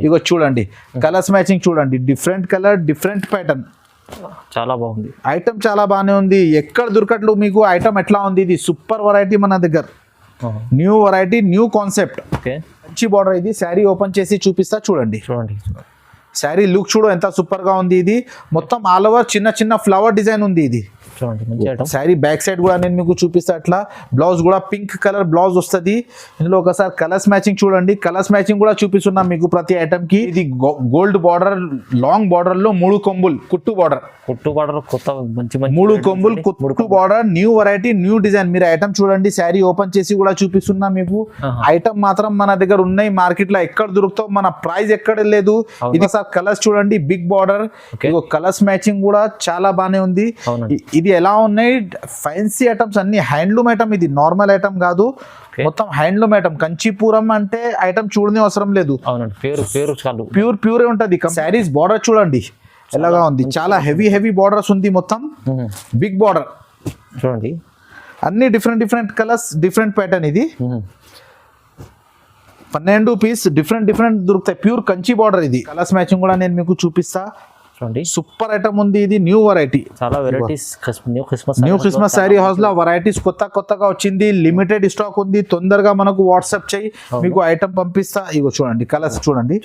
ఇగో చూడండి colours matching చూడండి, different colour different pattern, చాలా బాగుంది ఐటమ్ చాలా బాగానే ఉంది. ఎక్కడ దొరకట్లు మీకు ఐటమ్ ఎట్లా ఉంది, ఇది సూపర్ వెరైటీ మన దగ్గర, new variety new concept. Okay మంచి బార్డర్. ఇది శారీ ఓపెన్ చేసి చూపిస్తా చూడండి. చూడండి శారీ లుక్ చూడు ఎంత సూపర్ గా ఉంది. ఇది మొత్తం ఆల్ ఓవర్ చిన్న చిన్న ఫ్లవర్ డిజైన్ ఉంది. ఇది చూడండి మంచి ఐటమ్. శారీ బ్యాక్ సైడ్ కూడా నేను మీకు చూపిస్తా. అట్లా బ్లౌజ్ కూడా పింక్ కలర్ బ్లౌజ్ వస్తుంది. ఇందులో ఒకసారి కలర్స్ మ్యాచింగ్ చూడండి. కలర్స్ మ్యాచింగ్ కూడా చూపిస్తున్నాం మీకు ప్రతి ఐటమ్ కి. ఇది గోల్డ్ బార్డర్, లాంగ్ బార్డర్ లో 3 కొంబులు కుట్టు బార్డర్, కొత్త మంచి 3 కొంబులు కుట్టు border, new variety new design. మీరు ఐటమ్ చూడండి, శారీ ఓపెన్ చేసి కూడా చూపిస్తున్నా మీకు. ఐటమ్ మాత్రం మన దగ్గర ఉన్నాయి, మార్కెట్ లో ఎక్కడ దొరుకుతావు, మన ప్రైస్ ఎక్కడ లేదు. ఇది సార్ కలర్స్ చూడండి, బిగ్ బార్డర్, కలర్స్ మ్యాచింగ్ కూడా చాలా బానే ఉంది. ఇది ఎలా ఉన్నాయి, ఫ్యాన్సీ ఐటమ్స్ అన్ని హ్యాండ్లూమ్ ఐటమ్. ఇది నార్మల్ ఐటమ్ కాదు, మొత్తం హ్యాండ్లూమ్ ఐటమ్. కంచీపురం అంటే ఐటమ్ చూడని అవసరం లేదు, ప్యూర్ ఉంటది. శారీస్ బార్డర్ చూడండి ఎలాగా ఉంది, చాలా హెవీ బార్డర్స్ ఉంది, మొత్తం బిగ్ బార్డర్ చూడండి. అన్ని డిఫరెంట్ కలర్స్ డిఫరెంట్ ప్యాటర్న్. ఇది 12 పీస్ డిఫరెంట్ దొరుకుతాయి. Pure Kanchi border. ఇది కలర్స్ మ్యాచింగ్ కూడా నేను మీకు చూపిస్తా. సూపర్ ఐటమ్ ఉంది. ఇది న్యూ వెరైటీ, చాలా varieties. New Christmas sari house లో వెరైటీస్ కొత్తగా వచ్చింది. లిమిటెడ్ స్టాక్ ఉంది. తొందరగా మనకు వాట్సాప్ చేయి, మీకు ఐటమ్ పంపిస్తా. ఇగో చూడండి కలర్స్ చూడండి,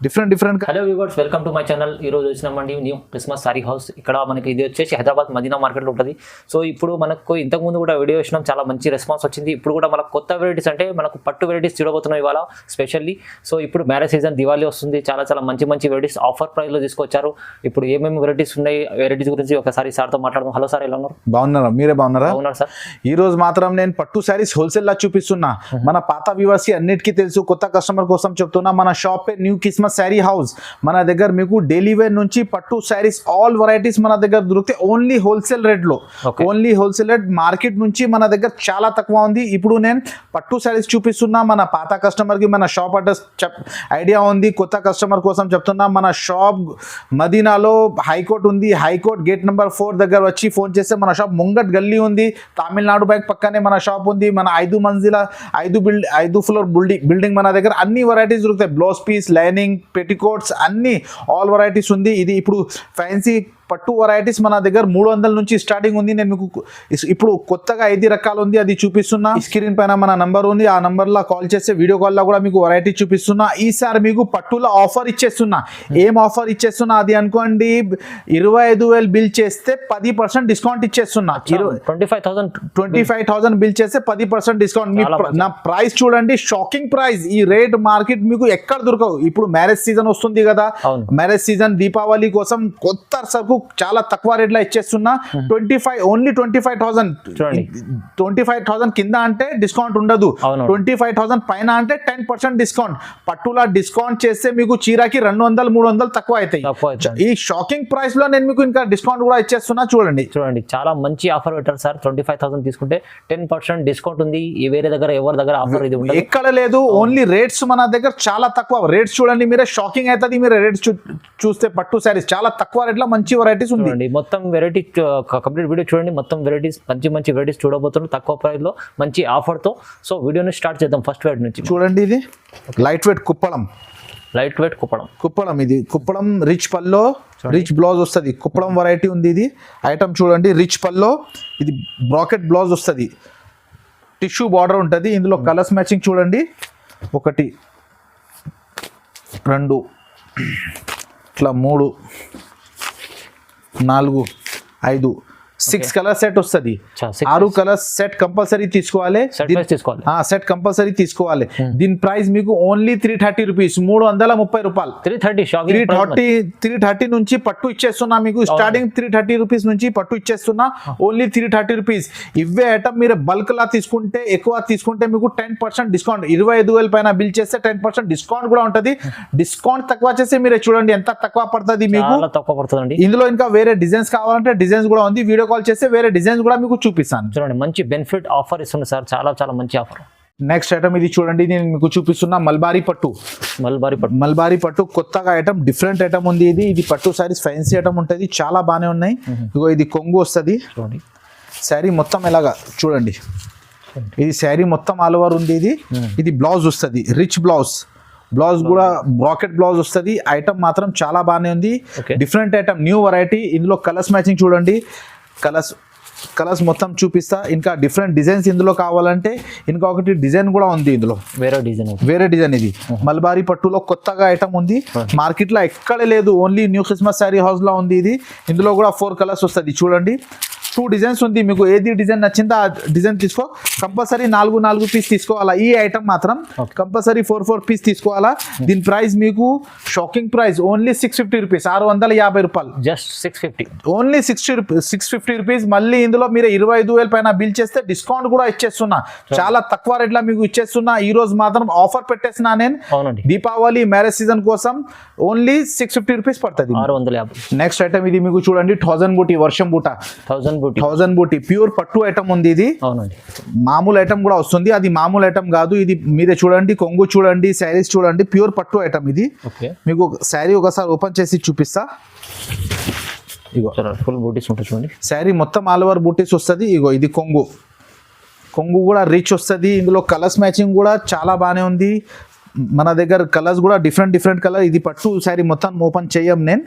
different. Hello viewers, welcome to my channel. ఈ రోజు వచ్చినామండి న్యూ క్రిస్మస్ సారీ హౌస్. ఇక్కడ మనకి ఇది వచ్చేసి హైదరాబాద్ మదీనా మార్కెట్లో ఉంటుంది. సో ఇప్పుడు మనకు ఇంతకుముందు కూడా వీడియో ఇచ్చినాం, చాలా మంచి రెస్పాన్స్ వచ్చింది. ఇప్పుడు కూడా మనకు కొత్త వెరైటీస్ అంటే మనకు పట్టు వెరైటీస్ చూడబోతున్నాం ఇవాళ స్పెషల్లీ. సో ఇప్పుడు మ్యారేజ్ సీజన్, దివాళీ వస్తుంది, చాలా మంచి వెరైటీస్ ఆఫర్ ప్రైస్ లో తీసుకొచ్చారు. ఇప్పుడు ఏమేమి వెరైటీస్ ఉన్నాయి, వెరైటీస్ గురించి ఒకసారి సార్తో మాట్లాడదాం. హలో సార్, ఎలా ఉన్నారు? బాగున్నారా? మీరే బాగున్నారా? అవునారు సార్. ఈ రోజు మాత్రం నేను పట్టు శారీస్ హోల్సేల్ లా చూపిస్తున్నా. మన పాత వ్యూవర్స్ కి అన్నిటికీ తెలుసు, కొత్త కస్టమర్ కోసం చెప్తున్నా. మన shop new Christmas sari house. మన దగ్గర మీకు డైలీ వేర్ నుంచి పట్టు శారీస్ ఆల్ వెరైటీస్ మన దగ్గర దొరుకుతాయి. ఓన్లీ హోల్సేల్ రేట్ లో, ఓన్లీ హోల్సేల్ రేట్. మార్కెట్ నుంచి మన దగ్గర చాలా తక్కువ ఉంది. ఇప్పుడు నేను పట్టు శారీస్ చూపిస్తున్నా. మన పాత కస్టమర్ కి మన షాప్ అడ్రస్ ఐడియా ఉంది, కొత్త కస్టమర్ కోసం చెప్తున్నా. మన షాప్ మదీనాలో హైకోర్ట్ ఉంది. హైకోర్ట్ గేట్ నెంబర్ 4 దగ్గర వచ్చి ఫోన్ చేస్తే మన షాప్ ముంగట్ గల్లీ ఉంది. తమిళనాడు బ్యాంక్ పక్కనే మన షాప్ ఉంది. మన 5 మంజిల 5 ఫ్లోర్ బిల్డింగ్ మన దగ్గర అన్ని వెరైటీస్ దొరుకుతాయి. బ్లౌజ్ పీస్, లైనింగ్, పెట్టికోట్స్ అన్ని ఆల్ వెరైటీస్ ఉంది. ఇది ఇప్పుడు ఫ్యాన్సీ పట్టు వెరైటీస్ మన దగ్గర 300 నుంచి స్టార్టింగ్ ఉంది. నేను మీకు ఇప్పుడు కొత్తగా 5 రకాలు ఉంది, అది చూపిస్తున్నా. స్క్రీన్ పైన మన నంబర్ ఉంది, ఆ నంబర్ లో కాల్ చేస్తే వీడియో కాల్ లో కూడా మీకు వెరైటీ చూపిస్తున్నా. ఈసారి మీకు పట్టులో ఆఫర్ ఇచ్చేస్తున్నా. ఏం ఆఫర్ ఇచ్చేస్తున్నా అది అనుకోండి, 25,000 బిల్ చేస్తే 10% డిస్కౌంట్ ఇచ్చేస్తున్నా. 25,000 బిల్ చేస్తే 10% డిస్కౌంట్. నా ప్రైస్ చూడండి, షాకింగ్ ప్రైస్. ఈ రేట్ మార్కెట్ మీకు ఎక్కడ దొరకవు. ఇప్పుడు మ్యారేజ్ సీజన్ వస్తుంది కదా, మ్యారేజ్ సీజన్ దీపావళి కోసం కొత్త సరుకు చాలా తక్కువ రేట్ లో ఇచ్చేస్తున్నా. 25,000 కింద అంటే డిస్కౌంట్ ఉండదు. 25,000 పైన అంటే 10% డిస్కౌంట్. పట్టులా డిస్కౌంట్ చేస్తే మీకు చీరకి 200-300 తక్కువ అవుతాయి. ఈ షాకింగ్ ప్రైస్ లో నేను మీకు ఇంకా డిస్కౌంట్ కూడా ఇచ్చేస్తున్నా. చూడండి చాలా మంచి ఆఫర్ పెట్టారు సార్. 25,000 తీసుకుంటే 10% డిస్కౌంట్ ఉంది. ఎవరి దగ్గర ఆఫర్ ఇది ఉండదు, ఎక్కడ లేదు. ఓన్లీ రేట్స్ మన దగ్గర చాలా తక్కువ. రేట్స్ చూడండి, మీరే షాకింగ్ అవుతుంది. మీరు రేట్స్ చూస్తే పట్టు శారీస్ చాలా తక్కువ రేట్ లో మంచి వెరైటీస్ ఉంది. మొత్తం వెరైటీ కంప్లీట్ వీడియో చూడండి. మొత్తం వెరైటీస్ మంచి వెరైటీస్ చూడబోతున్నాం తక్కువ ప్రైస్ లో మంచి ఆఫర్ తో. సో వీడియోని స్టార్ట్ చేద్దాం. ఫస్ట్ వెరైటీ నుంచి చూడండి. ఇది లైట్ వెయిట్ కుప్పడం. ఇది కుప్పడం రిచ్ పల్లో, రిచ్ బ్లౌజ్ వస్తుంది. కుప్పడం వెరైటీ ఉంది. ఇది ఐటమ్ చూడండి, రిచ్ పల్లో. ఇది బ్రాకెట్ బ్లౌజ్ వస్తుంది, టిష్యూ బార్డర్ ఉంటుంది. ఇందులో కలర్స్ మ్యాచింగ్ చూడండి, 1 2 ఇట్లా 3 4 5 6 కలర్ సెట్ వస్తుంది. 6 కలర్ సెట్ కంపల్సరీ తీసుకోవాలి. సెట్ కంపల్సరీ తీసుకోవాలి. దీని ప్రైస్ మీకు ఓన్లీ 330 రూపీస్, 330 రూపాయలు. 330 నుంచి పట్టు ఇచ్చేస్తున్నా మీకు. స్టార్టింగ్ 330 రూపీస్ నుంచి పట్టు ఇచ్చేస్తున్నా. Only 330 rupees. ఇవే ఐటమ్ మీరు బల్క్ లా తీసుకుంటే, ఎక్కువ తీసుకుంటే మీకు 10% డిస్కౌంట్. 25,000 పైన బిల్ చేస్తే 10% డిస్కౌంట్ కూడా ఉంటుంది. డిస్కౌంట్ తక్కువ చేస్తే మీరే చూడండి ఎంత తక్కువ పడుతుంది మీకు. ఇందులో ఇంకా వేరే డిజైన్స్ కావాలంటే డిజైన్స్ కూడా ఉంది. వీడియో కాల్ చేస్తే వేరే డిజైన్స్ కూడా మీకు చూపిస్తాను. చూడండి మంచి బెనిఫిట్ ఆఫర్ ఇస్తుంది సార్, చాలా మంచి ఆఫర్. నెక్స్ట్ ఐటమ్ ఇది చూడండి, నేను మీకు చూపిస్తున్నా. మల్బారీ పట్టు కొత్తగా ఐటమ్, డిఫరెంట్ ఐటమ్ ఉంది. ఇది పట్టు సారీస్ ఫ్యాన్సీ ఐటమ్ ఉంటుంది, చాలా బాగానే ఉన్నాయి. ఇగో ఇది కొంగు వస్తుంది. శారీ మొత్తం ఎలాగా చూడండి. ఇది శారీ మొత్తం ఆల్ ఓవర్ ఉంది. ఇది బ్లౌజ్ వస్తుంది, రిచ్ బ్లౌజ్. బ్లౌజ్ కూడా బ్రాకెట్ బ్లౌజ్ వస్తుంది. ఐటమ్ మాత్రం చాలా బాగానే ఉంది. Okay. Different item, new variety. ఇందులో కలర్స్ మ్యాచింగ్ చూడండి, కలర్స్ మొత్తం చూపిస్తా. ఇంకా డిఫరెంట్ డిజైన్స్ ఇందులో కావాలంటే ఇంకొకటి డిజైన్ కూడా ఉంది ఇందులో, వేరే డిజైన్. ఇది మల్బారీ పట్టులో కొత్తగా ఐటమ్ ఉంది, మార్కెట్ లో ఎక్కడ లేదు, only new Christmas sari house లో ఉంది ఇది. ఇందులో కూడా 4 కలర్స్ వస్తుంది చూడండి. 2 డిజైన్స్ ఉంది, మీకు ఏది డిజైన్ నచ్చిందో ఆ డిజైన్ తీసుకో. కంపల్సరీ 4 పీస్ తీసుకోవాలా. ఈ ఐటమ్ మాత్రం కంపల్సరీ 4 పీస్ తీసుకోవాలా. దీని ప్రైస్ మీకు షాకింగ్ ప్రైస్ ఓన్లీ 650 రూపీస్, 650 రూపాయలు. Just 650, only 650 rupees. మళ్ళీ ఇందులో మీరు 25,000 పైన బిల్ చేస్తే డిస్కౌంట్ కూడా ఇచ్చేస్తున్నా, చాలా తక్కువ రేట్లో మీకు ఇచ్చేస్తున్నా. ఈ రోజు మాత్రం ఆఫర్ పెట్టేస్తున్నా నేను. అవునండి, దీపావళి మ్యారేజ్ సీజన్ కోసం ఓన్లీ 650 రూపీస్ పడుతుంది. 650. నెక్స్ట్ ఐటమ్ ఇది మీకు చూడండి, 1000 బూటీ, వర్షం బూట, 1000 బూటీ ప్యూర్ పట్టు ఐటమ్ ఉంది ఇది. అవునండి, మామూలు ఐటమ్ కూడా వస్తుంది, అది మామూలు ఐటమ్ కాదు. ఇది మీరే చూడండి, కొంగు చూడండి, శారీస్ చూడండి, ప్యూర్ పట్టు ఐటమ్ ఇది. ఓకే, మీకు శారీ ఒకసారి ఓపెన్ చేసి చూపిస్తా. ఇగో ఫుల్ బూటీస్ ఉంటాయి చూడండి. శారీ మొత్తం ఆల్ ఓవర్ బూటీస్ వస్తుంది. ఇగో ఇది కొంగు కూడా రిచ్ వస్తుంది. ఇందులో కలర్స్ మ్యాచింగ్ కూడా చాలా బాగానే ఉంది. మన దగ్గర కలర్స్ కూడా డిఫరెంట్ కలర్. ఇది పట్టు శారీ మొత్తం ఓపెన్ చేయం నేను.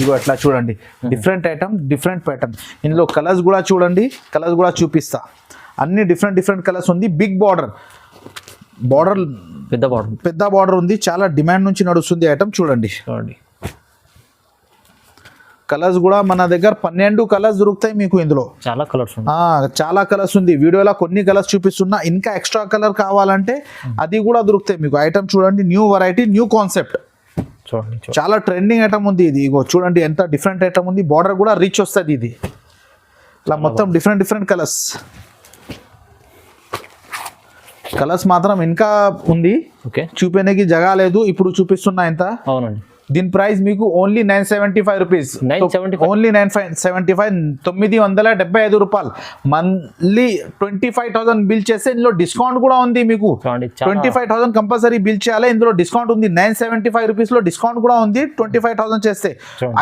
ఇగో అట్లా చూడండి, డిఫరెంట్ ఐటమ్, డిఫరెంట్ ప్యాటర్న్. ఇందులో కలర్స్ కూడా చూడండి, కలర్స్ కూడా చూపిస్తా. అన్ని డిఫరెంట్ కలర్స్ ఉంది. బిగ్ బార్డర్ పెద్ద బార్డర్ ఉంది. చాలా డిమాండ్ నుంచి నడుస్తుంది ఐటమ్. చూడండి కలర్స్ కూడా మన దగ్గర 12 కలర్స్ దొరుకుతాయి మీకు. ఇందులో చాలా కలర్స్ ఉంది. వీడియోలో కొన్ని కలర్స్ చూపిస్తున్నా, ఇంకా ఎక్స్ట్రా కలర్ కావాలంటే అది కూడా దొరుకుతాయి మీకు. ఐటమ్ చూడండి, న్యూ వెరైటీ, న్యూ కాన్సెప్ట్, చాలా ట్రెండింగ్ ఐటమ్ ఉంది ఇది. ఇగో చూడండి ఎంత డిఫరెంట్ ఐటమ్ ఉంది. బార్డర్ కూడా రిచ్ వస్తుంది ఇది. ఇలా మొత్తం డిఫరెంట్ కలర్స్ మాత్రం ఇంకా ఉంది, చూపేనికి జగా లేదు. ఇప్పుడు చూపిస్తున్నా ఎంత. అవునండి, దీని ప్రైస్ మీకు ఓన్లీ 975 రూపీస్, ఓన్లీ 975, 975 రూపాయలు. మళ్ళీ 25,000 బిల్ చేస్తే ఇందులో డిస్కౌంట్ కూడా ఉంది మీకు. 25,000 కంపల్సరీ బిల్ చేయాలి, ఇందులో డిస్కౌంట్ ఉంది. 975 రూపీస్ లో డిస్కౌంట్ కూడా ఉంది 25,000 చేస్తే.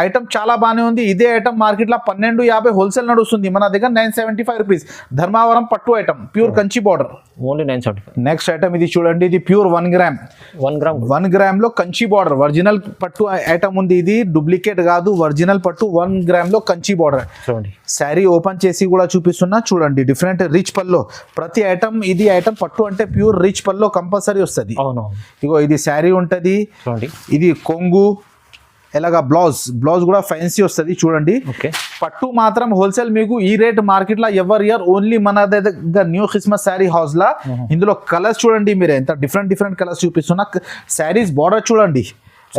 ఐటమ్ చాలా బాగానే ఉంది. ఇదే ఐటమ్ మార్కెట్ లో 1250 హోల్సేల్ నడుస్తుంది, మన దగ్గర 975 రూపీస్. ధర్మావరం పట్టు item, pure Kanchi border, only 975. Next item ఇది చూడండి, ఇది ప్యూర్ 1 గ్రామ్ లో కంచి బార్డర్, ఒరిజినల్ పట్టు ఐటమ్ ఉంది. ఇది డూప్లికేట్ కాదు, ఒరిజినల్ పట్టు. 1 గ్రామ్ లో కంచి బార్డర్. శారీ ఓపెన్ చేసి కూడా చూపిస్తున్నా చూడండి. డిఫరెంట్ రిచ్ పల్లో ప్రతి ఐటమ్. ఇది ఐటమ్ పట్టు అంటే ప్యూర్ రిచ్ పల్లో కంపల్సరీ వస్తుంది. ఇగో ఇది శారీ ఉంటది, ఇది కొంగు, ఎలాగా బ్లౌజ్ కూడా ఫ్యాన్సీ వస్తుంది చూడండి. పట్టు మాత్రం హోల్సేల్ మీకు ఈ రేట్ మార్కెట్ లో ఎవర్ ఇయర్ ఓన్లీ మన దగ్గర న్యూ క్రిస్మస్ శారీ హౌస్ లా. ఇందులో కలర్స్ చూడండి, మీరు ఎంత డిఫరెంట్ కలర్స్ చూపిస్తున్నా. శారీస్ బార్డర్ చూడండి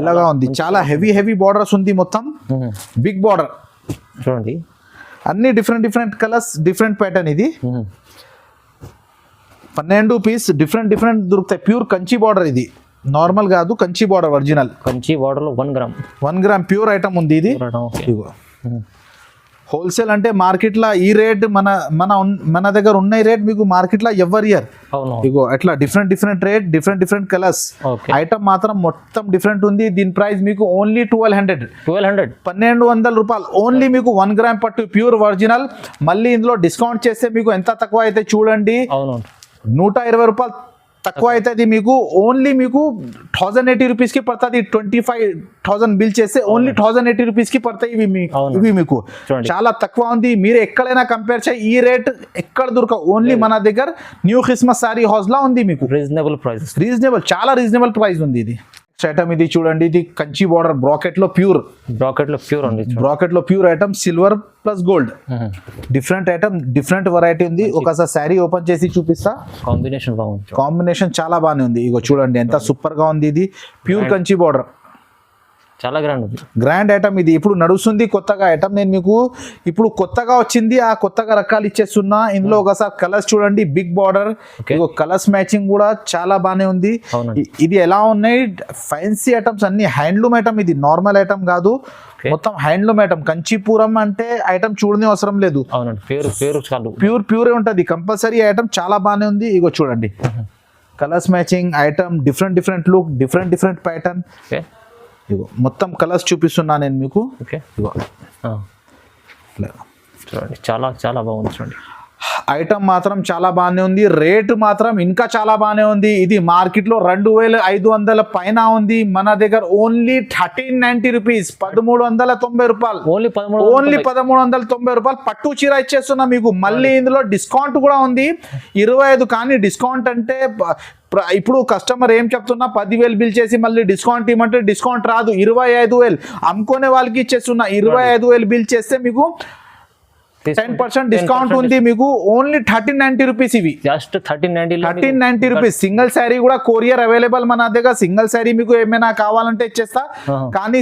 ఎలాగా ఉంది, చాలా హెవీ బార్డర్స్ ఉంది మొత్తం. బిగ్ బార్డర్ చూడండి, అన్ని డిఫరెంట్ కలర్స్, డిఫరెంట్ ప్యాటర్న్. ఇది 12 పీస్ డిఫరెంట్ దొరుకుతాయి. ప్యూర్ కంచి బార్డర్, ఇది నార్మల్ కాదు, Kanchi border, original Kanchi border లో 1 గ్రామ్ ప్యూర్ ఐటమ్ ఉంది ఇది. హోల్సేల్ అంటే మార్కెట్ లో ఈ రేట్ మన దగ్గర ఉన్న రేట్ మీకు మార్కెట్ లో ఎవర్ ఇయర్. ఇగో అట్లా different rate, different colours. Item మాత్రం మొత్తం డిఫరెంట్ ఉంది. దీని ప్రైస్ మీకు ఓన్లీ 1200 రూపాయలు. ఓన్లీ మీకు 1 గ్రామ్ పట్టు, ప్యూర్ ఒరిజినల్. మళ్ళీ ఇందులో డిస్కౌంట్ చేస్తే మీకు ఎంత తక్కువ అయితే చూడండి, 120 రూపాయలు తక్కువ అవుతుంది మీకు. ఓన్లీ మీకు 1080 రూపీస్ కి పడుతుంది. 25,000 బిల్ చేస్తే ఓన్లీ 1080 రూపీస్ కి పడతాయి ఇవి మీకు. చాలా తక్కువ ఉంది. మీరు ఎక్కడైనా కంపేర్ చేయి, ఈ రేట్ ఎక్కడ దొరకవు. ఓన్లీ మన దగ్గర న్యూ క్రిస్మస్ సారీ హౌస్ లా ఉంది మీకు. చాలా రీజనబుల్ ప్రైస్ ఉంది ఇది. ఐటమ్ ఇది చూడండి, ఇది కంచి బార్డర్, బ్రాకెట్ లో pure item, silver plus gold. Different item, different variety ఉంది. ఒకసారి శారీ ఓపెన్ చేసి చూపిస్తా. కాంబినేషన్ చాలా బాగానే ఉంది. ఇగో చూడండి ఎంత సూపర్ గా ఉంది. ఇది ప్యూర్ కంచి బార్డర్, చాలా గ్రాండ్ ఐటమ్. ఇది ఇప్పుడు నడుస్తుంది కొత్తగా ఐటమ్. నేను మీకు ఇప్పుడు కొత్తగా వచ్చింది, ఆ కొత్తగా రకాలు ఇచ్చేస్తున్నా. ఇందులో ఒకసారి కలర్స్ చూడండి, బిగ్ బార్డర్, కలర్స్ మ్యాచింగ్ కూడా చాలా బాగానే ఉంది. ఇది ఎలా ఉన్నాయి, ఫ్యాన్సీ ఐటమ్స్ అన్ని, హ్యాండ్లూమ్ ఐటమ్. ఇది నార్మల్ ఐటమ్ కాదు, మొత్తం హ్యాండ్లూమ్ ఐటమ్. కంచీపురం అంటే ఐటమ్ చూడని అవసరం లేదు, ప్యూర్ ఉంటది కంపల్సరీ ఐటమ్. చాలా బాగానే ఉంది. ఇగో చూడండి colours matching item, different look, different pattern. ఇగో మొత్తం కలర్స్ చూపిస్తున్నా నేను మీకు. చూడండి చాలా బాగుంది. చూడండి ఐటమ్ మాత్రం చాలా బాగానే ఉంది, రేటు మాత్రం ఇంకా చాలా బాగానే ఉంది. ఇది మార్కెట్లో 2500 పైన ఉంది, మన దగ్గర ఓన్లీ 1390 రూపీస్, 1390 రూపాయలు, ఓన్లీ 1390 రూపాయలు పట్టు చీర ఇచ్చేస్తున్నా మీకు. మళ్ళీ ఇందులో డిస్కౌంట్ కూడా ఉంది 25, కానీ డిస్కౌంట్ అంటే ఇప్పుడు కస్టమర్ ఏం చెప్తున్నా 10,000 బిల్ చేసి మళ్ళీ డిస్కౌంట్ ఇవ్వమంటే డిస్కౌంట్ రాదు. 25,000 అమ్ముకునే వాళ్ళకి ఇచ్చేస్తున్నా. 25,000 బిల్ చేస్తే మీకు 10% డిస్కౌంట్ ఉంది మీకు. ఓన్లీ 1390 రూపీస్, ఇవి జస్ట్ 1390 రూపీస్. సింగిల్ శారీ కూడా కొరియర్ అవైలబుల్ మన దగ్గర. సింగిల్ శారీ మీకు ఏమైనా కావాలంటే ఇచ్చేస్తా, కానీ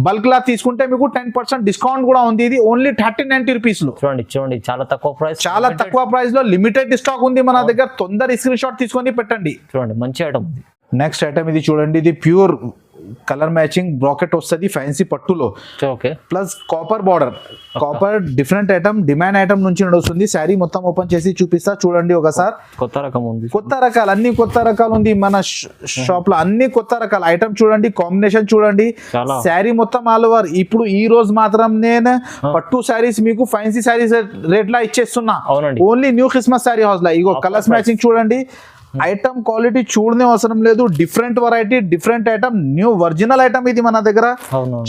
బల్క్ లా తీసుకుంటే మీకు 10% డిస్కౌంట్ కూడా ఉంది. ఇది ఓన్లీ 1390 రూపీస్ లో. చూడండి చాలా తక్కువ ప్రైస్, చాలా తక్కువ ప్రైస్ లో లిమిటెడ్ స్టాక్ ఉంది మన దగ్గర. తొందర స్క్రీన్ షాట్ తీసుకొని పెట్టండి. చూడండి మంచి ఐటమ్ ఉంది. నెక్స్ట్ ఐటమ్ ఇది చూడండి, ఇది ప్యూర్ కలర్ మ్యాచింగ్ బ్రాకెట్ వస్తుంది ఫ్యాన్సీ పట్టులో, plus copper border. Copper different item, demand item నుంచి నడుస్తుంది. శారీ మొత్తం ఓపెన్ చేసి చూపిస్తా చూడండి ఒకసారి. కొత్త రకం ఉంది, కొత్త రకాలు, అన్ని కొత్త రకాలు ఉంది మన షాప్ లో. అన్ని కొత్త రకాల ఐటమ్ చూడండి, కాంబినేషన్ చూడండి. శారీ మొత్తం ఆల్ ఓవర్. ఇప్పుడు ఈ రోజు మాత్రం నేను పట్టు శారీస్ మీకు ఫ్యాన్సీ శారీస్ రేట్ లా ఇచ్చేస్తున్నా. Only new Christmas sari house లా. ఇగో కలర్స్ మ్యాచింగ్ చూడండి. ఐటమ్ క్వాలిటీ చూడనే అవసరం లేదు. Different variety, different item, new original item ఇది మన దగ్గర.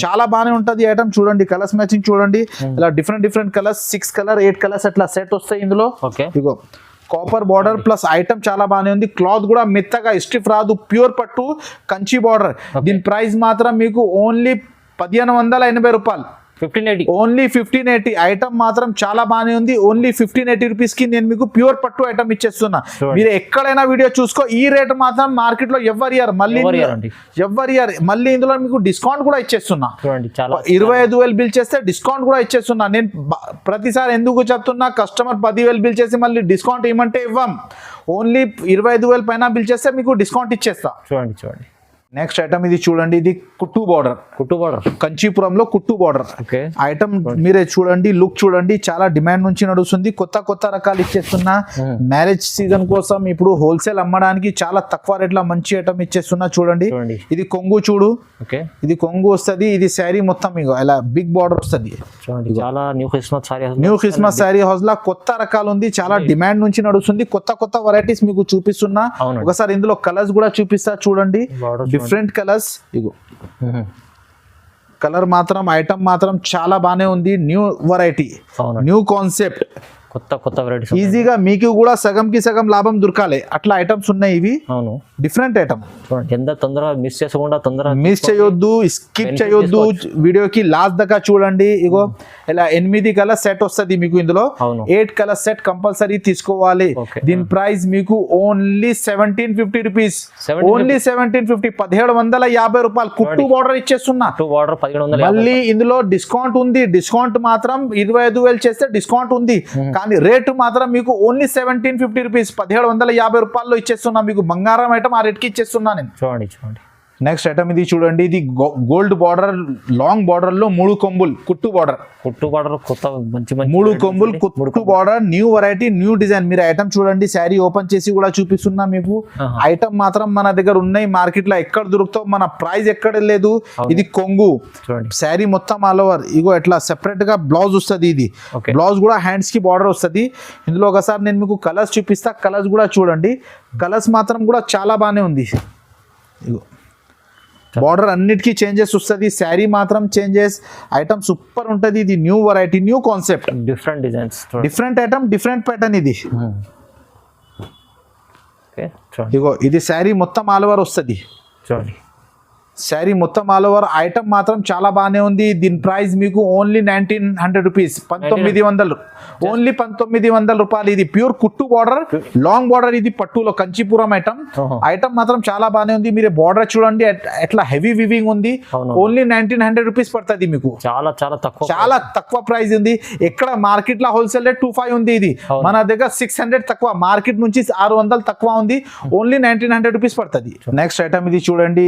చాలా బాగానే ఉంటది ఐటమ్. చూడండి కలర్స్ మ్యాచింగ్ చూడండి. ఇలా డిఫరెంట్ కలర్స్, 6 కలర్ 8 కలర్స్ అట్లా సెట్ వస్తాయి ఇందులో. ఇగో కాపర్ బార్డర్ ప్లస్ ఐటమ్ చాలా బాగానే ఉంది. క్లాత్ కూడా మెత్తగా స్టిఫ్ రాదు, ప్యూర్ పట్టు కంచి బార్డర్. దీని ప్రైస్ మాత్రం మీకు ఓన్లీ 1580 రూపాయలు, 1580, ఓన్లీ 1580. ఐటమ్ మాత్రం చాలా బాగానే ఉంది. ఓన్లీ 1580 రూపీస్ కి నేను మీకు ప్యూర్ పట్టు ఐటమ్ ఇచ్చేస్తున్నా. మీరు ఎక్కడైనా వీడియో చూసుకో, ఈ రేట్ మాత్రం మార్కెట్ లో ఎవరి ఇయర్ మళ్ళీ ఇందులో మీకు డిస్కౌంట్ కూడా ఇచ్చేస్తున్నా. 25,000 బిల్ చేస్తే డిస్కౌంట్ కూడా ఇచ్చేస్తున్నా. నేను ప్రతిసారి ఎందుకు చెప్తున్నా, కస్టమర్ 10,000 బిల్ చేసి మళ్ళీ డిస్కౌంట్ ఇవ్వమంటే ఇవ్వం. ఓన్లీ 25,000 పైన బిల్ చేస్తే మీకు డిస్కౌంట్ ఇచ్చేస్తా. చూడండి నెక్స్ట్ ఐటమ్ ఇది చూడండి, ఇది కుట్టు బార్డర్ కంచీపురంలో కుట్టు బార్డర్ ఐటమ్. మీరే చూడండి, లుక్ చూడండి, చాలా డిమాండ్ నుంచి నడుస్తుంది. కొత్త రకాలు ఇచ్చేస్తున్నా. మ్యారేజ్ సీజన్ కోసం ఇప్పుడు హోల్సేల్ అమ్మడానికి చాలా తక్కువ రేట్ లో మంచి ఐటమ్ ఇచ్చేస్తున్నా. చూడండి ఇది కొంగు చూడు, ఇది కొంగు వస్తుంది. ఇది శారీ మొత్తం ఇగో ఇలా బిగ్ బార్డర్ వస్తుంది. చాలా న్యూ క్రిస్మస్ శారీ హౌస్ లా కొత్త రకాలు ఉంది. చాలా డిమాండ్ నుంచి నడుస్తుంది. కొత్త వెరైటీస్ మీకు చూపిస్తున్నా. ఒకసారి ఇందులో కలర్స్ కూడా చూపిస్తా చూడండి. Different colours. ఇగో కలర్ మాత్రం ఐటమ్ మాత్రం చాలా బాగానే ఉంది. న్యూ వెరైటీ, న్యూ కాన్సెప్ట్, కొత్త వెరైటీస్. ఈజీగా మీకు కూడా సగంకి సగం లాభం దొరకాలి అట్లా ఐటమ్స్ ఉన్నాయి ఇవి. Different item. ఎంత తొందరగా మిస్ చేయొద్దు, స్కిప్ చేయొద్దు. వీడియోకి లాస్ట్ దాకా చూడండి. ఇగో ఇలా 8 కలర్ సెట్ వస్తుంది మీకు. ఇందులో 8 కలర్ సెట్ కంపల్సరీ తీసుకోవాలి. దీని ప్రైస్ మీకు ఓన్లీ 1750 రూపీస్, ఓన్లీ 1750, 1750 రూపాయలు. కుట్టు బార్డర్ ఇచ్చేస్తున్నా. మళ్ళీ ఇందులో డిస్కౌంట్ ఉంది. డిస్కౌంట్ మాత్రం 25,000 చేస్తే డిస్కౌంట్ ఉంది, కానీ రేటు మాత్రం మీకు ఓన్లీ 1750 రూపీస్, 1750 రూపాయల్లో ఇచ్చేస్తున్నా మీకు. బంగారం ఐటమ్ ఆ రేట్కి ఇచ్చేస్తున్నా నేను. చూడండి నెక్స్ట్ ఐటమ్ ఇది చూడండి, ఇది గోల్డ్ బార్డర్, లాంగ్ బార్డర్ లో 3 కొంబులు కుట్టు బార్డర్. కొత్త మంచి 3 కొంబులు కుట్టు border, new variety, new design. మీరు ఐటమ్ చూడండి, శారీ ఓపెన్ చేసి కూడా చూపిస్తున్నా మీకు. ఐటమ్ మాత్రం మన దగ్గర ఉన్నాయి, మార్కెట్ లో ఎక్కడ దొరుకుతావు, మన ప్రైస్ ఎక్కడ లేదు. ఇది కొంగు శారీ మొత్తం ఆల్ ఓవర్. ఇగో ఎట్లా సెపరేట్ గా బ్లౌజ్ వస్తుంది. ఇది బ్లౌజ్ కూడా హ్యాండ్స్ కి బార్డర్ వస్తుంది. ఇందులో ఒకసారి నేను మీకు కలర్స్ చూపిస్తా. కలర్స్ కూడా చూడండి. కలర్స్ మాత్రం కూడా చాలా బాగానే ఉంది. ఇగో బార్డర్ అన్నిటికీ చేంజెస్ వస్తుంది. శారీ మాత్రం చేంజెస్. ఐటమ్ సూపర్ ఉంటుంది. ఇది new variety, new concept, different designs, different item, different pattern. ఇది ఇగో ఇది శారీ మొత్తం ఆల్ ఓవర్ వస్తుంది. చూడండి శారీ మొత్తం ఆల్ ఓవర్. ఐటమ్ మాత్రం చాలా బాగానే ఉంది. దీని ప్రైస్ మీకు ఓన్లీ 1900 రూపీస్, 1900, ఓన్లీ 1900 రూపాయలు. ఇది ప్యూర్ కుట్టు బార్డర్, లాంగ్ బార్డర్. ఇది పట్టులో కంచీపురం ఐటమ్. ఐటమ్ మాత్రం చాలా బాగానే ఉంది. మీరు బార్డర్ చూడండి ఎట్లా హెవీ వివింగ్ ఉంది. ఓన్లీ 1900 రూపీస్ పడుతుంది మీకు. చాలా తక్కువ ప్రైస్ ఉంది. ఎక్కడ మార్కెట్ లో హోల్సేల్ రేట్ 25 ఉంది. ఇది మన దగ్గర 600 తక్కువ, మార్కెట్ నుంచి 600 తక్కువ ఉంది. ఓన్లీ 1900 రూపీస్ పడుతుంది. నెక్స్ట్ ఐటమ్ ఇది చూడండి,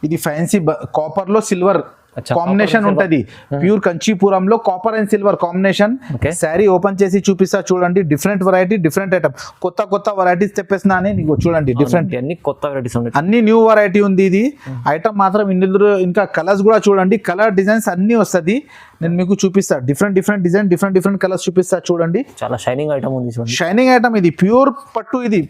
ఇది ఫ్యాన్సీ కాపర్ లో సిల్వర్ అచ్చా, కాంబినేషన్ copper and ఉంటది ప్యూర్ కంచీపురంలో copper and silver combination. Okay. Sari open చేసి చూపిస్తా చూడండి, డిఫరెంట్ వెరైటీ డిఫరెంట్ ఐటమ్, కొత్త వెరైటీస్ తెప్పేసినా నీకు చూడండి డిఫరెంట్ అన్ని కొత్త వెరైటీస్ ఉన్నాయి. అన్ని న్యూ వెరైటీ ఉంది. ఇది ఐటమ్ మాత్రం ఇందులో ఇంకా కలర్స్ కూడా చూడండి, కలర్ డిజైన్స్ అన్ని వస్తుంది. నేను మీకు చూపిస్తా డిఫరెంట్ డిజైన్, డిఫరెంట్ కలర్స్ చూపిస్తా చూడండి. చాలా షైనింగ్ ఐటమ్ ఉంది చూడండి. షైనింగ్ ఐటమ్ ఇది ప్యూర్ పట్టు, ఇది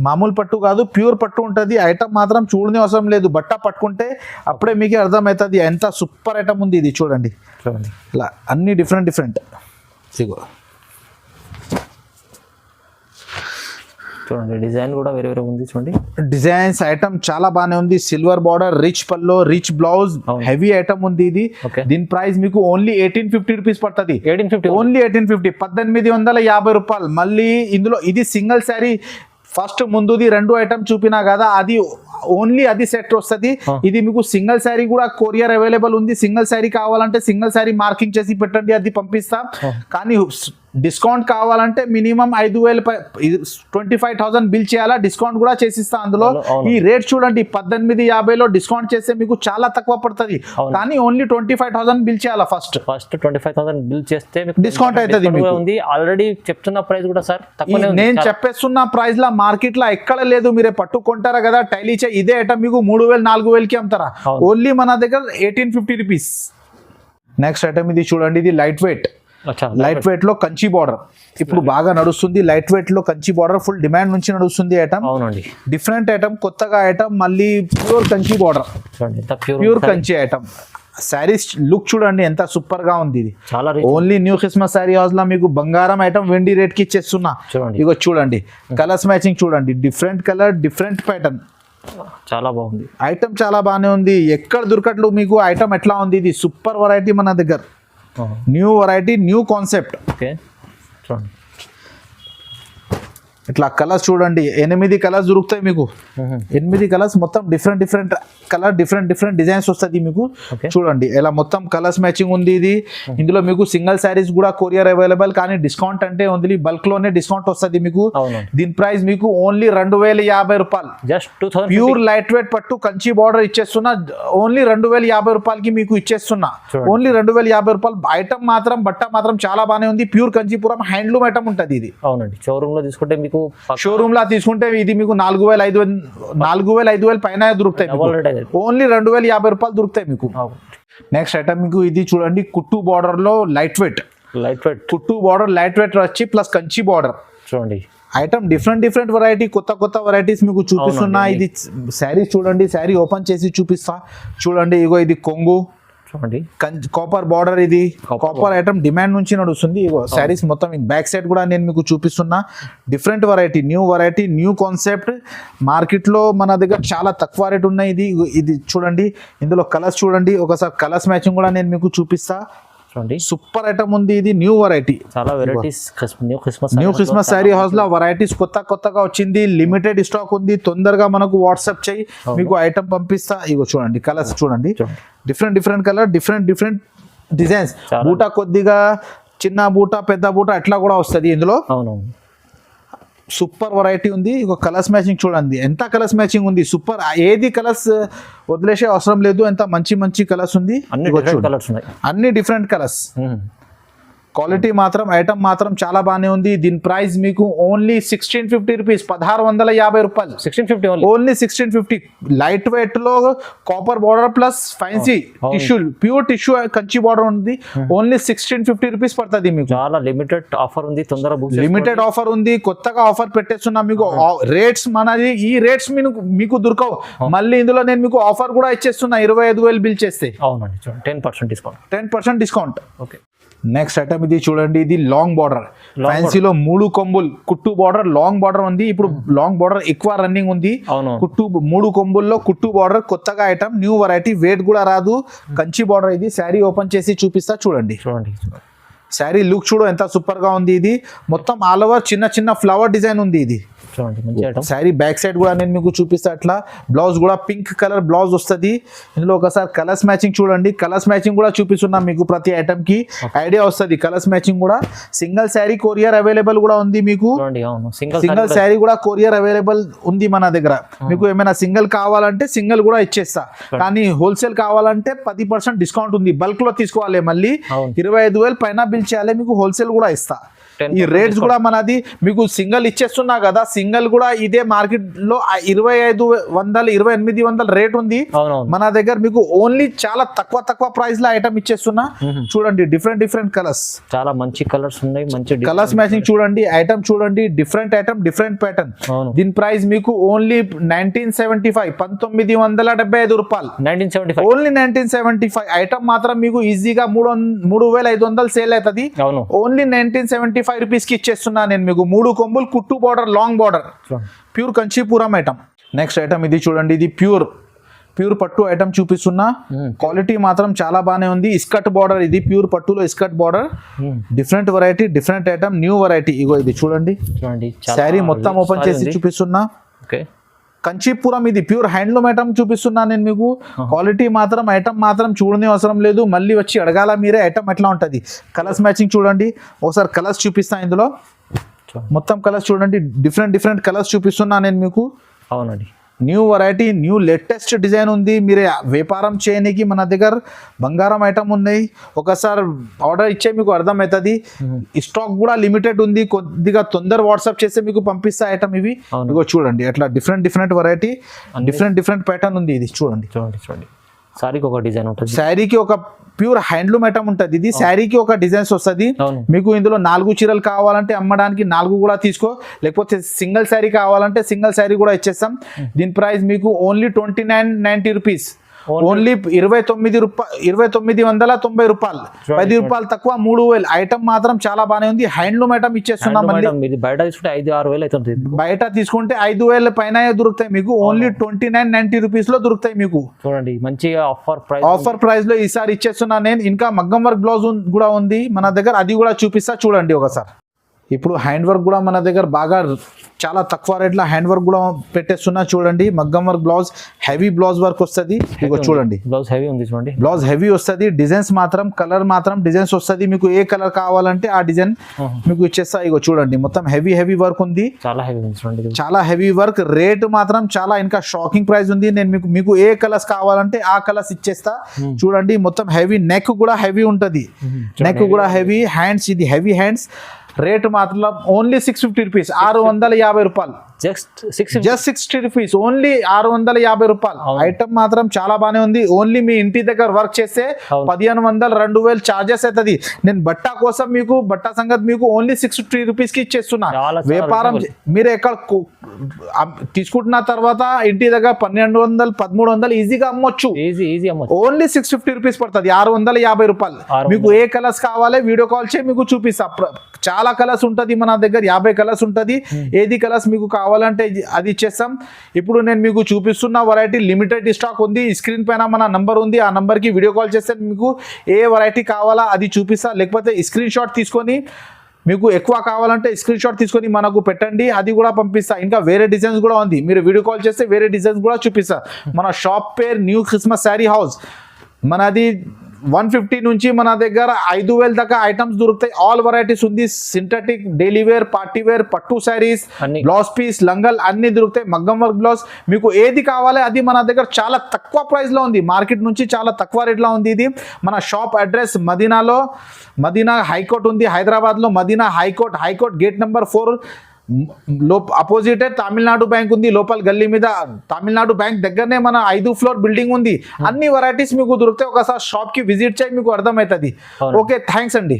మామూలు పట్టు కాదు, ప్యూర్ పట్టు ఉంటది. ఐటమ్ మాత్రం చూడనే అవసరం లేదు, బట్ట పట్టుకుంటే అప్పుడే మీకు అర్థమవుతుంది ఎంత సూపర్ ఐటమ్ ఉంది ఇది. చూడండి చూడండి ఇలా అన్ని డిఫరెంట్ ఇగో చూడండి, డిజైన్ కూడా వేరే వేరే ఉంది చూడండి. డిజైన్స్ ఐటమ్ చాలా బాగానే ఉంది. సిల్వర్ బార్డర్, రిచ్ పల్లో, రిచ్ బ్లౌజ్, హెవీ ఐటమ్ ఉంది ఇది. Okay. దీని ప్రైస్ మీకు ఓన్లీ 1850 రూపీస్ పడుతుంది. 1850 ఓన్లీ 1850, 1850 రూపాయలు. మళ్ళీ ఇందులో ఇది సింగిల్ శారీ, ఫస్ట్ ముందుది రెండు ఐటమ్ చూపినా కదా, అది ఓన్లీ అది సెట్ వస్తుంది. ఇది మీకు సింగిల్ శారీ కూడా కొరియర్ అవైలబుల్ ఉంది. సింగిల్ శారీ కావాలంటే సింగిల్ శారీ మార్కింగ్ చేసి పెట్టండి, అది పంపిస్తాం. కానీ డిస్కౌంట్ కావాలంటే మినిమం 5000 25,000 బిల్ చేయాలా, డిస్కౌంట్ కూడా చేసిస్తా అందులో. ఈ రేట్ చూడండి, 1850లో డిస్కౌంట్ చేస్తే మీకు చాలా తక్కువ పడుతుంది. కానీ ఓన్లీ 25,000 బిల్ చేయాలా ఫస్ట్ 25,000 బిల్ చేస్తే డిస్కౌంట్ అవుతుంది మీకు. ఉంది ఆల్రెడీ చెప్తున్న ప్రైస్ కూడా సార్ తక్కువనే ఉంది. నేను చెప్పేస్తున్న ప్రైస్ లా మార్కెట్ లో ఎక్కడ లేదు. మీరే పట్టుకుంటారా కదా టైల్ ఇచ్చే ఇదే ఐటమ్ మీకు 3000-4000కి అమ్ముతారా. ఓన్లీ మన దగ్గర 1850 రూపీస్. నెక్స్ట్ ఐటమ్ ఇది చూడండి, ఇది లైట్ వెయిట్. లైట్ వెయిట్ లో కంచి బార్డర్ ఇప్పుడు బాగా నడుస్తుంది. లైట్ వెయిట్ లో కంచి బార్డర్ ఫుల్ డిమాండ్ నుంచి నడుస్తుంది ఐటమ్. అవునండి, డిఫరెంట్ ఐటమ్, కొత్తగా ఐటమ్, మళ్ళీ pure Kanchi border, pure Kanchi item. Saris look చూడండి ఎంత సూపర్ గా ఉంది. ఇది చాలా only new Christmas sari house లో మీకు బంగారం ఐటమ్ వెండి రేట్ కి ఇచ్చేస్తున్నా. ఇగో చూడండి, కలర్స్ మ్యాచింగ్ చూడండి, డిఫరెంట్ కలర్, డిఫరెంట్ ప్యాటర్న్, చాలా బాగుంది ఐటమ్. చాలా బాగానే ఉంది, ఎక్కడ దొరకట్లు మీకు ఐటమ్ ఎట్లా ఉంది. ఇది సూపర్ వెరైటీ మన దగ్గర, new variety, new concept. Okay చూడండి, ఇట్లా కలర్స్ చూడండి, 8 కలర్స్ దొరుకుతాయి మీకు. 8 కలర్స్ మొత్తం డిఫరెంట్ కలర్, డిఫరెంట్ డిజైన్స్ వస్తుంది మీకు. చూడండి ఇలా మొత్తం కలర్స్ మ్యాచింగ్ ఉంది. ఇది ఇందులో మీకు సింగిల్ శారీస్ కూడా కొరియర్ అవైలబుల్, కానీ డిస్కౌంట్ అంటే ఓన్లీ బల్క్ లోనే డిస్కౌంట్ వస్తుంది మీకు. దీని ప్రైస్ మీకు ఓన్లీ 2050 రూపాయలు. జస్ట్ 2000 ప్యూర్ లైట్ వెయిట్ పట్టు కంచి బార్డర్ ఇచ్చేస్తున్నా. ఓన్లీ 2050 రూపాయలకి మీకు ఇచ్చేస్తున్నా. ఓన్లీ 2050 రూపాయలు. ఐటమ్ మాత్రం, బట్ట మాత్రం చాలా బాగానే ఉంది. ప్యూర్ కంచిపురం హ్యాండ్లూమ్ ఐటమ్ ఉంటుంది ఇది. అవునండి, షోరూమ్ లో తీసుకుంటే మీకు, షోరూమ్ లా తీసుకుంటే ఇది మీకు 4,000-5,000 పైన దొరుకుతాయి. ఓన్లీ 2050 రూపాయలు దొరుకుతాయి మీకు. నెక్స్ట్ ఐటమ్ మీకు ఇది చూడండి, కుట్టు బార్డర్ లో లైట్ వెయిట్ కుట్టు బార్డర్, లైట్ వెయిట్ వచ్చి ప్లస్ కంచి బార్డర్ చూడండి. ఐటమ్ డిఫరెంట్ వెరైటీ, కొత్త వెరైటీస్ మీకు చూపిస్తున్నా. ఇది శారీ చూడండి, శారీ ఓపెన్ చేసి చూపిస్తా చూడండి. ఇగో ఇది కొంగు చూడండి, కాపర్ బార్డర్, ఇది కాపర్ ఐటమ్ డిమాండ్ నుంచి నడుస్తుంది. ఇగో శారీస్ మొత్తం బ్యాక్ సైడ్ కూడా నేను మీకు చూపిస్తున్నా. Different variety, new concept. Market లో మన దగ్గర చాలా తక్కువ రేట్ ఉన్నాయి. ఇది చూడండి, ఇందులో కలర్స్ చూడండి, ఒకసారి కలర్స్ మ్యాచింగ్ కూడా నేను మీకు చూపిస్తా. సూపర్ ఐటమ్ ఉంది. ఇది న్యూ వెరైటీ, చాలా varieties. New Christmas sari house లో వెరైటీస్ కొత్తగా వచ్చింది. లిమిటెడ్ స్టాక్ ఉంది. తొందరగా మనకు వాట్సాప్ చేయి, మీకు ఐటమ్ పంపిస్తా. ఇగో చూడండి, కలర్స్ చూడండి, డిఫరెంట్ కలర్, డిఫరెంట్ డిజైన్స్. బూటా కొద్దిగా చిన్న బూటా, పెద్ద బూటా అట్లా కూడా వస్తుంది ఇందులో. సూపర్ వెరైటీ ఉంది. ఇక కలర్స్ మ్యాచింగ్ చూడండి, ఎంత కలర్స్ మ్యాచింగ్ ఉంది. సూపర్, ఏది కలర్స్ వదిలేసే అవసరం లేదు, ఎంత మంచి కలర్స్ ఉంది. అన్ని డిఫరెంట్ కలర్స్. క్వాలిటీ మాత్రం, ఐటమ్ మాత్రం చాలా బాగానే ఉంది. దీని ప్రైస్ మీకు ఓన్లీ 1650 రూపీస్, 1650 రూపాయలు. 1650 ఓన్లీ 1650. లైట్ వెయిట్ లో copper border plus fancy tissue, pure tissue Kanchi border ఉంది. ఓన్లీ 1650 రూపీస్ పడుతుంది మీకు. చాలా లిమిటెడ్ ఆఫర్ ఉంది, తొందరగా లిమిటెడ్ ఆఫర్ ఉంది. కొత్తగా ఆఫర్ పెట్టేస్తున్నా మీకు. రేట్స్ మనది, ఈ రేట్స్ మీకు దొరకవు. మళ్ళీ ఇందులో నేను మీకు ఆఫర్ కూడా ఇచ్చేస్తున్నా, 25,000 బిల్ చేస్తే. అవునండి, 10% discount. 10% discount. Okay. Next item ఇది చూడండి, ఇది లాంగ్ బార్డర్, ఫ్యాన్సీలో 3 కొంబుల్ కుట్టు బార్డర్, లాంగ్ బార్డర్ ఉంది. ఇప్పుడు లాంగ్ బార్డర్ ఎక్కువ రన్నింగ్ ఉంది. కుట్టు 3 కొంబుల్లో కుట్టు బార్డర్, కొత్తగా ఐటమ్, న్యూ వెరైటీ. వెయిట్ కూడా రాదు, కంచి బార్డర్. ఇది శారీ ఓపెన్ చేసి చూపిస్తా చూడండి. శారీ లుక్ చూడు ఎంత సూపర్ గా ఉంది. ఇది మొత్తం ఆల్ ఓవర్ చిన్న ఫ్లవర్ డిజైన్ ఉంది. ఇది చూడండి మంచి ఐటమ్. శారీ బ్యాక్ సైడ్ కూడా నేను మీకు చూపిస్తా. అట్లా బ్లౌజ్ కూడా పింక్ కలర్ బ్లౌజ్ వస్తుంది. ఇందులో ఒకసారి కలర్స్ మ్యాచింగ్ చూడండి. కలర్స్ మ్యాచింగ్ కూడా చూపిస్తున్నాం మీకు. ప్రతి ఐటమ్ కి ఐడియా వస్తుంది. కలర్స్ మ్యాచింగ్ కూడా. సింగిల్ శారీ కొరియర్ అవైలబుల్ కూడా ఉంది మీకు. చూడండి అవును సింగిల్ శారీ కూడా కొరియర్ అవైలబుల్ ఉంది మన దగ్గర. మీకు ఏమైనా సింగిల్ కావాలంటే సింగిల్ కూడా ఇచ్చేస్తా. కానీ హోల్సేల్ కావాలంటే 10% డిస్కౌంట్ ఉంది. బల్క్ లో తీసుకోవాలి, మళ్ళీ 25,000 పైన బిల్ చేయాలి, మీకు హోల్సేల్ కూడా ఇస్తా. ఈ రేట్స్ కూడా మనది మీకు సింగిల్ ఇచ్చేస్తున్నా కదా, సింగిల్ కూడా ఇదే మార్కెట్ లో 2,500 2,800 రేట్ ఉంది. మన దగ్గర మీకు ఓన్లీ చాలా తక్కువ ప్రైస్ లో ఐటమ్ ఇచ్చేస్తున్నా. చూడండి డిఫరెంట్ కలర్స్, చాలా మంచి కలర్స్ ఉన్నాయి. మంచి కలర్స్ మ్యాచింగ్ చూడండి. ఐటమ్ చూడండి, డిఫరెంట్ ఐటమ్ డిఫరెంట్ ప్యాటర్న్. దీని ప్రైస్ మీకు ఓన్లీ 1975 1975 రూపాయలు. 1975 ఓన్లీ 1975. ఐటమ్ మాత్రం మీకు ఈజీగా 3,500 సేల్ అవుతుంది. ఓన్లీ 1975 రూపీస్ కి ఇచ్చేస్తున్నా నేను మీకు. 3 కొమ్ములు కుట్టు border, long border, pure Kanchipuram item. Next item ఇది చూడండి. ఇది ప్యూర్ పట్టు ఐటమ్ చూపిస్తున్నా. క్వాలిటీ మాత్రం చాలా బాగానే ఉంది. ఇస్కట్ బార్డర్, ఇది ప్యూర్ పట్టులో ఇస్కట్ border. Different variety, different item, new variety. ఇగో ఇది చూడండి. శారీ మొత్తం ఓపెన్ చేసి చూపిస్తున్నా. కంచీపురం ఇది ప్యూర్ హ్యాండ్లూమ్ ఐటమ్ చూపిస్తున్నా నేను మీకు. క్వాలిటీ మాత్రం ఐటమ్ మాత్రం చూడనే అవసరం లేదు, మళ్ళీ వచ్చి అడగాల మీరే ఐటమ్ ఎట్లా ఉంటుంది. కలర్స్ మ్యాచింగ్ చూడండి. ఒకసారి కలర్స్ చూపిస్తా. ఇందులో మొత్తం కలర్స్ చూడండి. డిఫరెంట్ కలర్స్ చూపిస్తున్నా నేను మీకు. అవునండి, new variety, new latest design ఉంది. మీరు వ్యాపారం చేయడానికి మన దగ్గర బంగారం ఐటమ్ ఉన్నాయి. ఒకసారి ఆర్డర్ ఇచ్చే మీకు అర్థమవుతుంది. స్టాక్ కూడా లిమిటెడ్ ఉంది. కొద్దిగా తొందర వాట్సాప్ చేస్తే మీకు పంపిస్తా ఐటమ్ ఇవి. ఇగో చూడండి, అట్లా డిఫరెంట్ వెరైటీ, డిఫరెంట్ ప్యాటర్న్ ఉంది. ఇది చూడండి. శారీకి ఒక డిజైన్ ఉంటుంది. శారీకి ఒక ప్యూర్ హ్యాండ్లూమ్ ఐటమ్ ఉంటుంది. ఇది శారీకి ఒక డిజైన్స్ వస్తుంది మీకు. ఇందులో 4 చీరలు కావాలంటే అమ్మడానికి 4 కూడా తీసుకో, లేకపోతే సింగిల్ శారీ కావాలంటే సింగిల్ శారీ కూడా ఇచ్చేస్తాం. దీని ప్రైస్ మీకు ఓన్లీ 2990 రూపీస్. ఓన్లీ 2990 రూపాయలు. 10 రూపాయలు తక్కువ, 3,000. ఐటమ్ మాత్రం చాలా బాగానే ఉంది. హ్యాండ్లూమ్ ఐటమ్ ఇచ్చేస్తున్నాం. బయట తీసుకుంటే 5,000-6,000 అవుతుంది. బయట తీసుకుంటే 5,000 పైన దొరుకుతాయి మీకు. ఓన్లీ 2990 రూపీస్ లో దొరుకుతాయి మీకు. చూడండి మంచిగా ఆఫర్ ప్రైస్ లో ఈసారి ఇచ్చేస్తున్నా నేను. ఇంకా మగ్గం వర్క్ బ్లౌజ్ కూడా ఉంది మన దగ్గర, అది కూడా చూపిస్తా చూడండి ఒకసారి. ఇప్పుడు హ్యాండ్ వర్క్ కూడా మన దగ్గర బాగా చాలా తక్కువ రేట్లో హ్యాండ్ వర్క్ కూడా పెట్టేస్తున్నా చూడండి. మగ్గం work blouse, heavy blouse work వస్తుంది. ఇగో చూడండి, బ్లౌజ్ హెవీ ఉంది చూడండి. బ్లౌజ్ హెవీ వస్తుంది. డిజైన్స్ మాత్రం కలర్ మాత్రం డిజైన్స్ వస్తుంది మీకు. ఏ కలర్ కావాలంటే ఆ డిజైన్ మీకు ఇచ్చేస్తా. ఇగో చూడండి, మొత్తం హెవీ వర్క్ ఉంది. చాలా హెవీ ఉంది చూడండి. చాలా హెవీ వర్క్. రేట్ మాత్రం చాలా ఇంకా షాకింగ్ ప్రైస్ ఉంది. నేను మీకు ఏ కలర్స్ కావాలంటే ఆ కలర్స్ ఇచ్చేస్తా. చూడండి మొత్తం హెవీ. నెక్ కూడా హెవీ ఉంటుంది. నెక్ కూడా హెవీ. హ్యాండ్స్, ఇది హెవీ హ్యాండ్స్. రేట్ మాత్రం ఓన్లీ 650 రూపీస్. 650 రూపాయలు. Just 60 rupees. ఓన్లీ 650 రూపాయలు. ఐటమ్ మాత్రం చాలా బాగానే ఉంది. ఓన్లీ మీ ఇంటి దగ్గర వర్క్ చేస్తే 1,500 2,000 చార్జెస్ అవుతుంది. నేను బట్టా కోసం మీకు, బట్టా సంగతి మీకు ఓన్లీ 650 రూపీస్ కి ఇచ్చేస్తున్నా. వ్యాపారం మీరు ఎక్కడ తీసుకుంటున్న తర్వాత ఇంటి దగ్గర 1,200 1,300 ఈజీగా అమ్మొచ్చు. ఓన్లీ 650 రూపీస్ పడుతుంది. 650 రూపాయలు. మీకు ఏ కలర్స్ కావాలి వీడియో కాల్ చేసి మీకు చూపిస్తా. చాలా కలర్స్ ఉంటుంది మన దగ్గర. 50 కలర్స్ ఉంటుంది. ఏది కలర్స్ మీకు కావాలంటే అది ఇచ్చేస్తాం. ఇప్పుడు నేను మీకు చూపిస్తున్న వెరైటీ లిమిటెడ్ స్టాక్ ఉంది. స్క్రీన్ పైన మన నంబర్ ఉంది. ఆ నంబర్కి వీడియో కాల్ చేస్తే మీకు ఏ వెరైటీ కావాలా అది చూపిస్తా. లేకపోతే స్క్రీన్ షాట్ తీసుకొని, మీకు ఎక్కువ కావాలంటే స్క్రీన్ షాట్ తీసుకొని మనకు పెట్టండి, అది కూడా పంపిస్తా. ఇంకా వేరే డిజైన్స్ కూడా ఉంది. మీరు వీడియో కాల్ చేస్తే వేరే డిజైన్స్ కూడా చూపిస్తా. మన షాప్ పేరు న్యూ క్రిస్మస్ శారీ హౌస్. మనది 150 నుంచి మన దగ్గర 5,000 దాకా ఐటమ్స్ దొరుకుతాయి. ఆల్ వెరైటీస్ ఉంది. Synthetic, daily wear, party wear, పట్టు శారీస్, బ్లౌజ్ పీస్, లంగల్ అన్ని దొరుకుతాయి. మగ్గం వర్క్ బ్లౌజ్ మీకు ఏది కావాలి అది మన దగ్గర చాలా తక్కువ ప్రైస్ లో ఉంది. మార్కెట్ నుంచి చాలా తక్కువ రేట్ లో ఉంది. ఇది మన షాప్ అడ్రస్ మదీనా హైకోర్ట్ ఉంది. హైదరాబాద్ లో Madina high court gate number 4 opposite Tamil Nadu bank ఉంది. లోపల గల్లీ మీద తమిళనాడు బ్యాంక్ దగ్గరనే మన 5th ఫ్లోర్ బిల్డింగ్ ఉంది. అన్ని వెరైటీస్ మీకు దొరుకుతాయి. ఒకసారి షాప్ కి విజిట్ చేయి, మీకు అర్థమవుతుంది. ఓకే, థ్యాంక్స్ అండి.